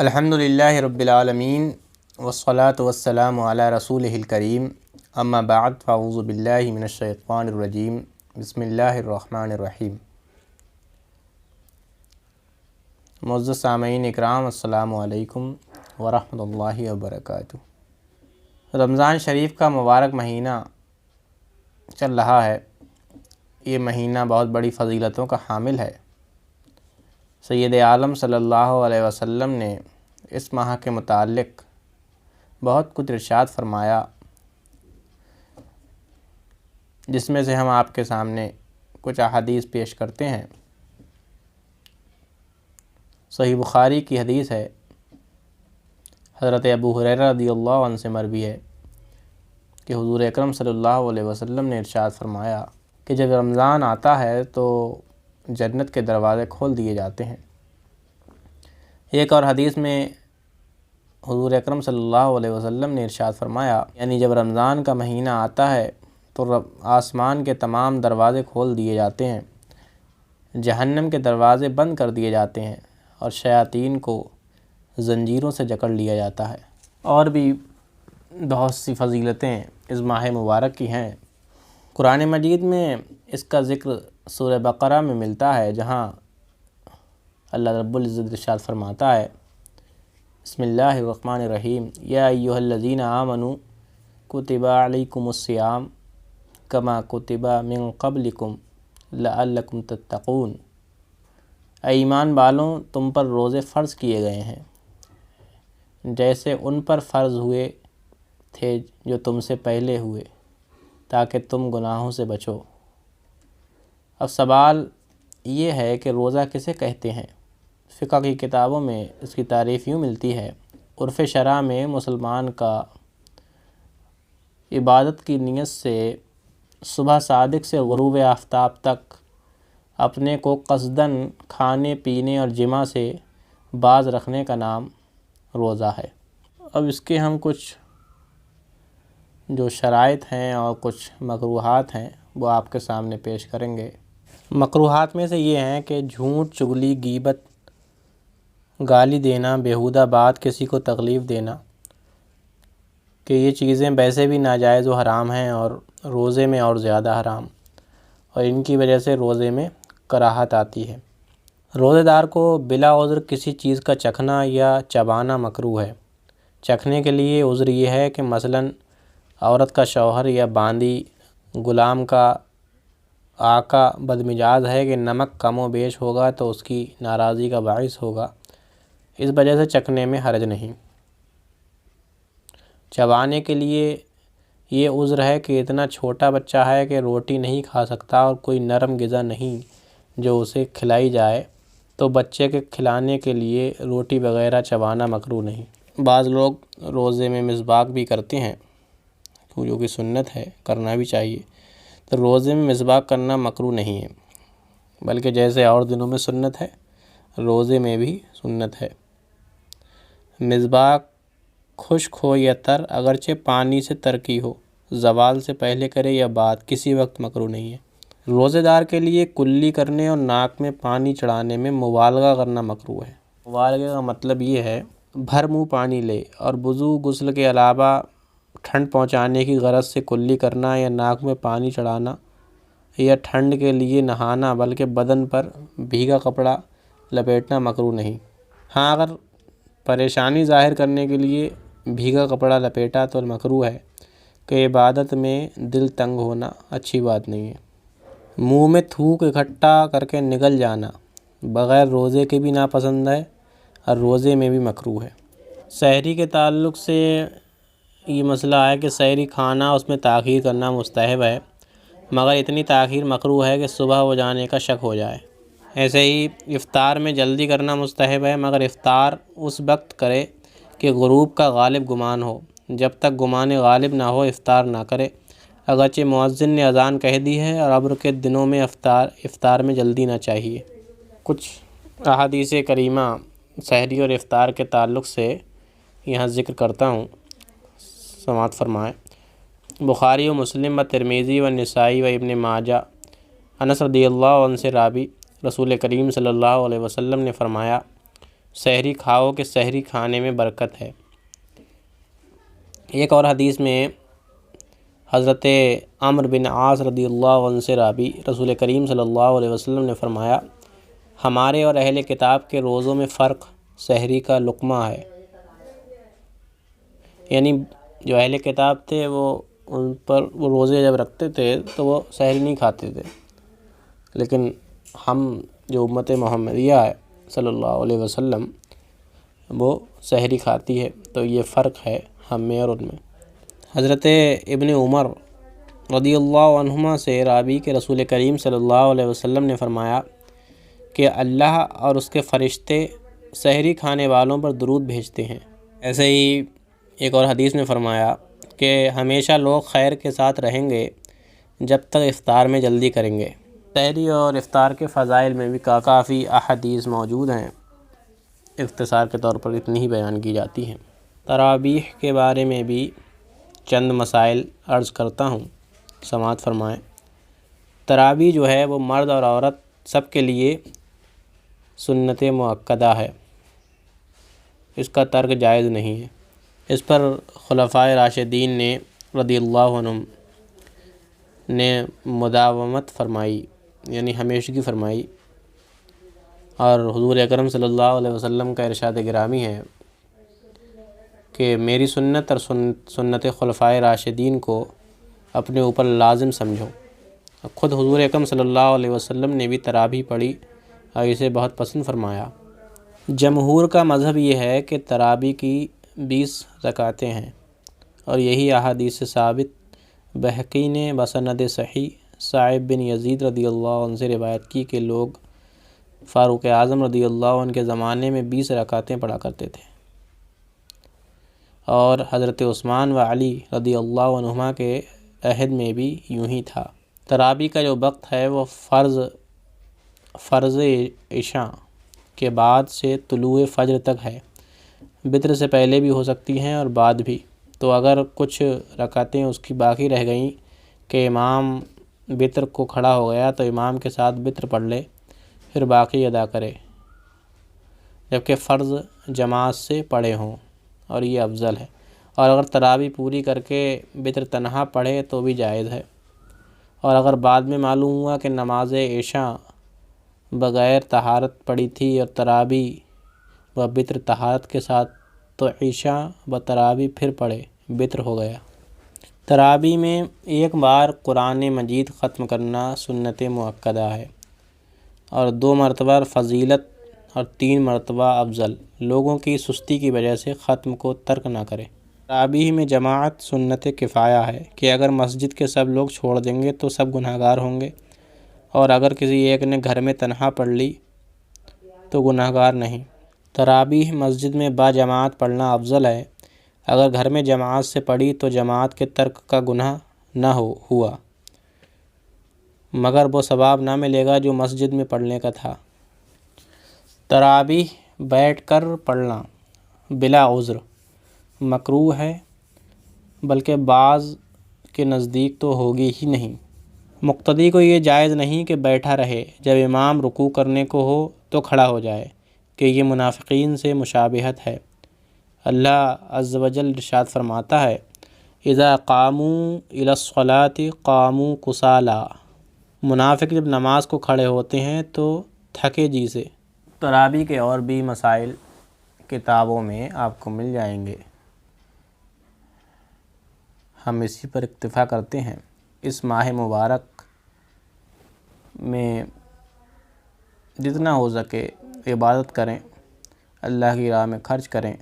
الحمدللہ رب العالمین والصلاة والسلام علی رسولہ الکریم اما بعد فاعوذ باللہ من الشیطان الرجیم بسم اللہ الرحمن الرحیم۔ معزز سامعین اکرام، السلام علیکم ورحمۃ اللہ وبرکاتہ۔ رمضان شریف کا مبارک مہینہ چل رہا ہے۔ یہ مہینہ بہت بڑی فضیلتوں کا حامل ہے۔ سید عالم صلی اللہ علیہ وسلم نے اس ماہ کے متعلق بہت کچھ ارشاد فرمایا، جس میں سے ہم آپ کے سامنے کچھ احادیث پیش کرتے ہیں۔ صحیح بخاری کی حدیث ہے، حضرت ابو ہریرہ رضی اللہ عنہ سے مروی ہے کہ حضور اکرم صلی اللہ علیہ وسلم نے ارشاد فرمایا کہ جب رمضان آتا ہے تو جنت کے دروازے کھول دیے جاتے ہیں۔ ایک اور حدیث میں حضور اکرم صلی اللہ علیہ وسلم نے ارشاد فرمایا، یعنی جب رمضان کا مہینہ آتا ہے تو آسمان کے تمام دروازے کھول دیے جاتے ہیں، جہنم کے دروازے بند کر دیے جاتے ہیں اور شیاطین کو زنجیروں سے جکڑ لیا جاتا ہے۔ اور بھی بہت سی فضیلتیں اس ماہ مبارک کی ہیں۔ قرآن مجید میں اس کا ذکر سورہ بقرہ میں ملتا ہے، جہاں اللہ رب العزت ارشاد فرماتا ہے، بسم اللہ الرحمن الرحیم، یا ایھا الذین آمنوا کتب علیکم الصیام کما کتب من قبلکم لعلکم تتقون۔ اے ایمان والوں، تم پر روزے فرض کیے گئے ہیں جیسے ان پر فرض ہوئے تھے جو تم سے پہلے ہوئے، تاکہ تم گناہوں سے بچو۔ اب سوال یہ ہے کہ روزہ کسے کہتے ہیں؟ فقہ کی کتابوں میں اس کی تعریف یوں ملتی ہے، عرف شرع میں مسلمان کا عبادت کی نیت سے صبح صادق سے غروب آفتاب تک اپنے کو قصداً کھانے پینے اور جماع سے باز رکھنے کا نام روزہ ہے۔ اب اس کے ہم کچھ جو شرائط ہیں اور کچھ مکروہات ہیں وہ آپ کے سامنے پیش کریں گے۔ مکروہات میں سے یہ ہیں کہ جھوٹ، چغلی، غیبت، گالی دینا، بیہودہ بات، کسی کو تکلیف دینا، کہ یہ چیزیں ویسے بھی ناجائز و حرام ہیں اور روزے میں اور زیادہ حرام، اور ان کی وجہ سے روزے میں کراہت آتی ہے۔ روزے دار کو بلا عذر کسی چیز کا چکھنا یا چبانا مکروہ ہے۔ چکھنے کے لیے عذر یہ ہے کہ مثلاً عورت کا شوہر یا باندی غلام کا آقا بدمزاج ہے کہ نمک کم و بیش ہوگا تو اس کی ناراضی کا باعث ہوگا، اس وجہ سے چکھنے میں حرج نہیں۔ چبانے کے لیے یہ عذر ہے کہ اتنا چھوٹا بچہ ہے کہ روٹی نہیں کھا سکتا اور کوئی نرم غذا نہیں جو اسے کھلائی جائے، تو بچے کے کھلانے کے لیے روٹی وغیرہ چبانا مکروہ نہیں۔ بعض لوگ روزے میں مسواک بھی کرتے ہیں، جو کہ سنت ہے، کرنا بھی چاہیے۔ تو روزے میں مسواک کرنا مکروہ نہیں ہے، بلکہ جیسے اور دنوں میں سنت ہے، روزے میں بھی سنت ہے۔ مسواک خشک ہو یا تر، اگرچہ پانی سے تر کی ہو، زوال سے پہلے کرے یا بعد، کسی وقت مکروہ نہیں ہے۔ روزے دار کے لیے کلی کرنے اور ناک میں پانی چڑھانے میں مبالغہ کرنا مکروہ ہے۔ مبالغہ کا مطلب یہ ہے بھر منہ پانی لے اور وضو غسل کے علاوہ ٹھنڈ پہنچانے کی غرض سے کلی کرنا یا ناک میں پانی چڑھانا یا ٹھنڈ کے لیے نہانا، بلکہ بدن پر بھیگا کپڑا لپیٹنا مکروہ نہیں۔ ہاں، اگر پریشانی ظاہر کرنے کے لیے بھیگا کپڑا لپیٹا تو مکروہ ہے، کہ عبادت میں دل تنگ ہونا اچھی بات نہیں ہے۔ منہ میں تھوک اکٹھا کر کے نگل جانا بغیر روزے کے بھی ناپسند ہے اور روزے میں بھی مکروہ ہے۔ سحری کے تعلق سے یہ مسئلہ ہے کہ سحری کھانا، اس میں تاخیر کرنا مستحب ہے، مگر اتنی تاخیر مکروہ ہے کہ صبح ہو جانے کا شک ہو جائے۔ ایسے ہی افطار میں جلدی کرنا مستحب ہے، مگر افطار اس وقت کرے کہ غروب کا غالب گمان ہو۔ جب تک گمان غالب نہ ہو افطار نہ کرے، اگرچہ مؤذن نے اذان کہہ دی ہے، اور ابر کے دنوں میں افطار میں جلدی نہ چاہیے۔ کچھ احادیث کریمہ سحری اور افطار کے تعلق سے یہاں ذکر کرتا ہوں، سماعت فرمائیں۔ بخاری و مسلم و ترمذی و نسائی و ابن ماجہ، انس رضی اللہ عنہ سے راوی، رسول کریم صلی اللہ علیہ وسلم نے فرمایا، سحری کھاؤ کہ سحری کھانے میں برکت ہے۔ ایک اور حدیث میں حضرت عمرو بن عاص رضی اللہ عنہ سے راوی رسول کریم صلی اللہ علیہ وسلم نے فرمایا، ہمارے اور اہل کتاب کے روزوں میں فرق سحری کا لقمہ ہے۔ یعنی جو اہل کتاب تھے وہ ان پر وہ روزے جب رکھتے تھے تو وہ سحری نہیں کھاتے تھے، لیکن ہم جو امت محمدیہ ہے صلی اللہ علیہ وسلم وہ سحری کھاتی ہے، تو یہ فرق ہے ہم میں اور ان میں۔ حضرت ابن عمر رضی اللہ عنہما سے راوی کے رسول کریم صلی اللہ علیہ وسلم نے فرمایا کہ اللہ اور اس کے فرشتے سحری کھانے والوں پر درود بھیجتے ہیں۔ ایسے ہی ایک اور حدیث میں فرمایا کہ ہمیشہ لوگ خیر کے ساتھ رہیں گے جب تک افطار میں جلدی کریں گے۔ سحری اور افطار کے فضائل میں بھی کافی احادیث موجود ہیں، اختصار کے طور پر اتنی ہی بیان کی جاتی ہیں۔ تراویح کے بارے میں بھی چند مسائل عرض کرتا ہوں، سماعت فرمائیں۔ تراویح جو ہے وہ مرد اور عورت سب کے لیے سنت مؤکدہ ہے، اس کا ترک جائز نہیں ہے۔ اس پر خلفائے راشدین نے رضی اللہ عنہم نے مداومت فرمائی، یعنی ہمیشگی فرمائی، اور حضور اکرم صلی اللہ علیہ وسلم کا ارشاد گرامی ہے کہ میری سنت اور سنت خلفائے راشدین کو اپنے اوپر لازم سمجھو۔ خود حضور اکرم صلی اللہ علیہ وسلم نے بھی تراویح پڑھی اور اسے بہت پسند فرمایا۔ جمہور کا مذہب یہ ہے کہ تراویح کی 20 رکعتیں ہیں، اور یہی احادیث سے ثابت بہقی نے بسند صحیح صاحب بن یزید رضی اللہ عنہ سے روایت کی کہ لوگ فاروق اعظم رضی اللہ عنہ کے زمانے میں 20 رکعتیں پڑھا کرتے تھے، اور حضرت عثمان و علی رضی اللہ عنہما کے عہد میں بھی یوں ہی تھا۔ تراویح کا جو وقت ہے وہ فرض عشاء کے بعد سے طلوع فجر تک ہے، وتر سے پہلے بھی ہو سکتی ہیں اور بعد بھی۔ تو اگر کچھ رکعتیں اس کی باقی رہ گئیں کہ امام وتر کو کھڑا ہو گیا تو امام کے ساتھ وتر پڑھ لے، پھر باقی ادا کرے، جبکہ فرض جماعت سے پڑھے ہوں، اور یہ افضل ہے۔ اور اگر تراویح پوری کر کے وتر تنہا پڑھے تو بھی جائز ہے، اور اگر بعد میں معلوم ہوا کہ نماز عشاء بغیر طہارت پڑھی تھی اور تراویح و وتر طہارت کے ساتھ، تو عشاء و تراویح پھر پڑھے، وتر ہو گیا۔ تراویح میں ایک بار قرآن مجید ختم کرنا سنت مؤکدہ ہے، اور 2 مرتبہ فضیلت اور 3 مرتبہ افضل۔ لوگوں کی سستی کی وجہ سے ختم کو ترک نہ کرے۔ تراویح میں جماعت سنت کفایہ ہے کہ اگر مسجد کے سب لوگ چھوڑ دیں گے تو سب گناہگار ہوں گے، اور اگر کسی ایک نے گھر میں تنہا پڑھ لی تو گناہگار نہیں۔ تراویح مسجد میں با جماعت پڑھنا افضل ہے۔ اگر گھر میں جماعت سے پڑھی تو جماعت کے ترک کا گناہ نہ ہوا، مگر وہ ثواب نہ ملے گا جو مسجد میں پڑھنے کا تھا۔ تراویح بیٹھ کر پڑھنا بلا عذر مکروہ ہے، بلکہ بعض کے نزدیک تو ہوگی ہی نہیں۔ مقتدی کو یہ جائز نہیں کہ بیٹھا رہے، جب امام رکوع کرنے کو ہو تو کھڑا ہو جائے، کہ یہ منافقین سے مشابہت ہے۔ اللہ عز و جل ارشاد فرماتا ہے، اذا قاموا الی الصلاۃ قاموا کسالی۔ منافق جب نماز کو کھڑے ہوتے ہیں تو تھکے جی سے۔ تراویح کے اور بھی مسائل کتابوں میں آپ کو مل جائیں گے، ہم اسی پر اکتفا کرتے ہیں۔ اس ماہ مبارک میں جتنا ہو سکے عبادت کریں، اللہ کی راہ میں خرچ کریں۔